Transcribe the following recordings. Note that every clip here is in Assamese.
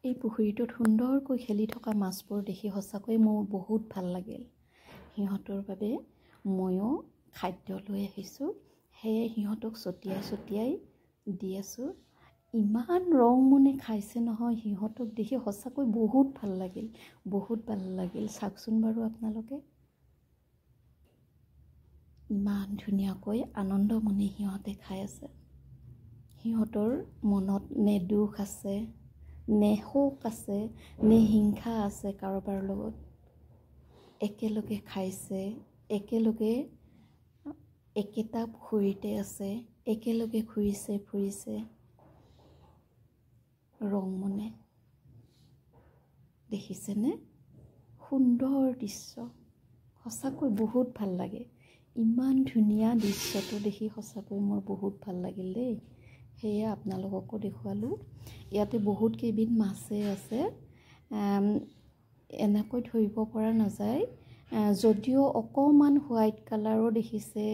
এই পুখুৰীটোত সুন্দৰকৈ খেলি থকা মাছবোৰ দেখি সঁচাকৈ মোৰ বহুত ভাল লাগিল। সিহঁতৰ বাবে ময়ো খাদ্য লৈ আহিছোঁ, সেয়ে সিহঁতক ছটিয়াই দি আছোঁ। ইমান ৰংমনে খাইছে নহয়, সিহঁতক দেখি সঁচাকৈ বহুত ভাল লাগিল, বহুত ভাল লাগিল। চাওকচোন বাৰু আপোনালোকে, ইমান ধুনীয়াকৈ আনন্দ মনে সিহঁতে খাই আছে। সিহঁতৰ মনত নে দুখ আছে, নে শোক আছে, নে হিংসা আছে কাৰোবাৰ লগত। একেলগে খাইছে, একেলগে একেটা পুখুৰীতে আছে, একেলগে ঘূৰিছে ফুৰিছে ৰংমনে। দেখিছেনে? সুন্দৰ দৃশ্য, সঁচাকৈ বহুত ভাল লাগে। ইমান ধুনীয়া দৃশ্যটো দেখি সঁচাকৈ মোৰ বহুত ভাল লাগিল দেই। সেয়ে আপোনালোককো দেখুৱালোঁ। ইয়াতে বহুত কেইবিধ মাছেই আছে, এনেকৈ ধৰিব পৰা নাযায়। যদিও অকণমান হোৱাইট কালাৰো দেখিছে,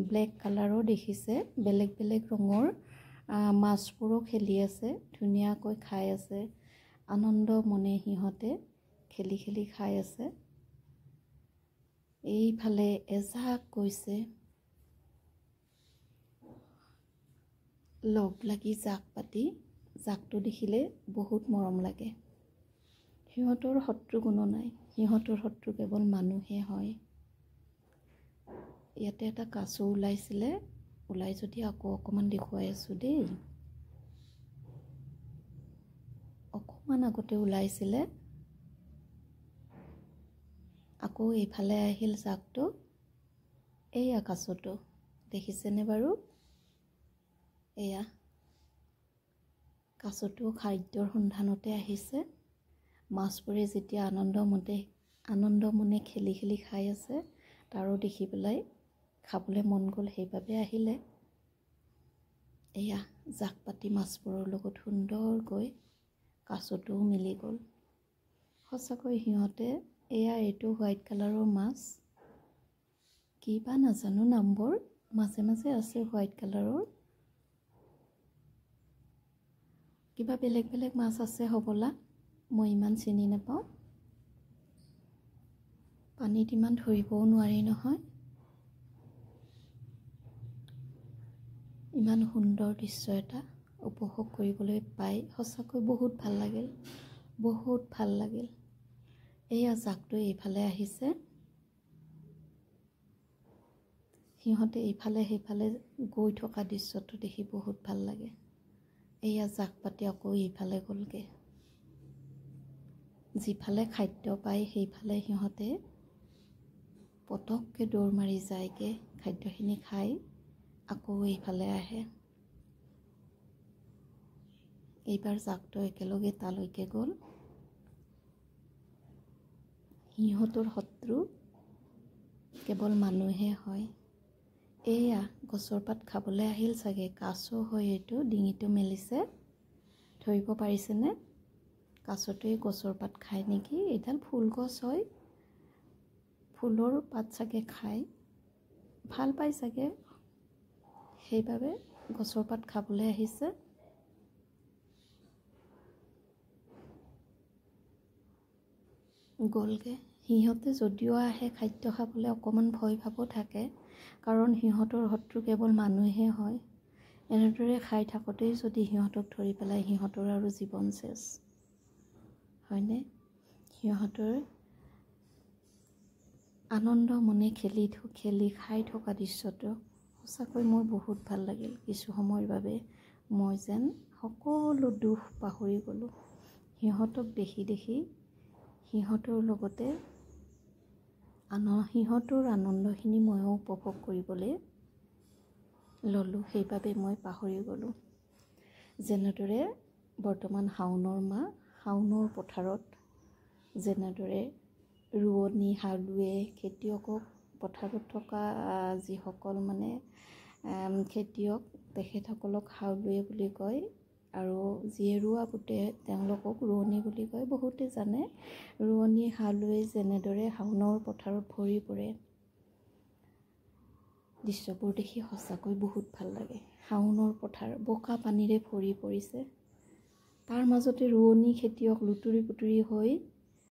ব্লেক কালাৰো দেখিছে, বেলেগ বেলেগ ৰঙৰ মাছবোৰো খেলি আছে, ধুনীয়াকৈ খাই আছে। আনন্দ মনে সিহঁতে খেলি খেলি খাই আছে। এইফালে এজাক গৈছে, লগ লাগি জাক পাতি, জাকটো দেখিলে বহুত মৰম লাগে। সিহঁতৰ শত্ৰু কোনো নাই, সিহঁতৰ শত্ৰু কেৱল মানুহে হয়। ইয়াতে এটা কাছ ওলাইছিলে, ওলাই যদি আকৌ অকণমান দেখুৱাই আছোঁ দেই। অকণমান আগতে ওলাইছিলে, আকৌ এইফালে আহিল জাকটো। এইয়া কাছটো দেখিছেনে বাৰু? এয়া কাছটো খাদ্যৰ সন্ধানতে আহিছে। মাছবোৰে যেতিয়া আনন্দ মনে খেলি খেলি খাই আছে, তাৰো দেখি পেলাই খাবলৈ মন গ'ল, সেইবাবে আহিলে। এয়া জাক পাতি মাছবোৰৰ লগত সুন্দৰকৈ কাছটোও মিলি গ'ল। সঁচাকৈ সিহঁতে, এইটো হোৱাইট কালাৰৰ মাছ, কি বা নাজানো নামবোৰ, মাজে মাজে আছে হোৱাইট কালাৰৰ। কিবা বেলেগ বেলেগ মাছ আছে হ'বলা, মই ইমান চিনি নাপাওঁ। পানীত ইমান ধৰিবও নোৱাৰি নহয়। ইমান সুন্দৰ দৃশ্য এটা উপভোগ কৰিবলৈ পাই সঁচাকৈ বহুত ভাল লাগিল, বহুত ভাল লাগিল। এয়া জাকটো এইফালে আহিছে, সিহঁতে এইফালে সেইফালে গৈ থকা দৃশ্যটো দেখি বহুত ভাল লাগে। এয়া জাক পাতি আকৌ এইফালে গ'লগে। যিফালে খাদ্য পায় সেইফালে সিহঁতে পটককৈ দৌৰ মাৰি যায়গে, খাদ্যখিনি খাই আকৌ এইফালে আহে। এইবাৰ জাকটো একেলগে তালৈকে গ'ল। সিহঁতৰ শত্ৰু কেৱল মানুহে হয়। এয়া গছৰ পাত খাবলৈ আহিল চাগে, কাছ হয় এইটো, ডিঙিটো মেলিছে, ধৰিব পাৰিছেনে? কাছটোৱে গছৰ পাত খায় নেকি? এইডাল ফুল গছ হয়, ফুলৰ পাত চাগে খায়, ভাল পাই চাগে, সেইবাবে গছৰ পাত খাবলৈ আহিছে। গ'লগে। সিহঁতে যদিও আহে খাদ্য খাবলৈ, অকণমান ভয় ভাবো থাকে, কাৰণ সিহঁতৰ শত্ৰু কেৱল মানুহে হয়। এনেদৰে খাই থাকোঁতেই যদি সিহঁতক ধৰি পেলাই, সিহঁতৰ আৰু জীৱন চেচ, হয়নে? সিহঁতৰ আনন্দ মনে খেলি খাই থকা দৃশ্যটো সঁচাকৈ মোৰ বহুত ভাল লাগিল। কিছু সময়ৰ বাবে মই যেন সকলো দুখ পাহৰি গ'লোঁ। সিহঁতক দেখি দেখি সিহঁতৰ লগতে সিহঁতৰ আনন্দখিনি ময়ো উপভোগ কৰিবলৈ ল'লোঁ, সেইবাবে মই পাহৰি গ'লোঁ। যেনেদৰে বৰ্তমান শাওণৰ মাহ, শাওণৰ পথাৰত যেনেদৰে ৰোৱনী হালোৱে খেতিয়কক, পথাৰত থকা যিসকল মানে খেতিয়ক, তেখেতসকলক হালোৱে বুলি কয়, আৰু যিয়ে ৰোৱা পোতে তেওঁলোকক ৰোৱনী বুলি কয়। বহুতে জানে। ৰোৱনী হালোৱে যেনেদৰে শাওণৰ পথাৰত ভৰি পৰে, দৃশ্যবোৰ দেখি সঁচাকৈ বহুত ভাল লাগে। শাওণৰ পথাৰ বোকা পানীৰে ভৰি পৰিছে, তাৰ মাজতে ৰোৱনী খেতিয়ক লুতুৰি পুতুৰি হৈ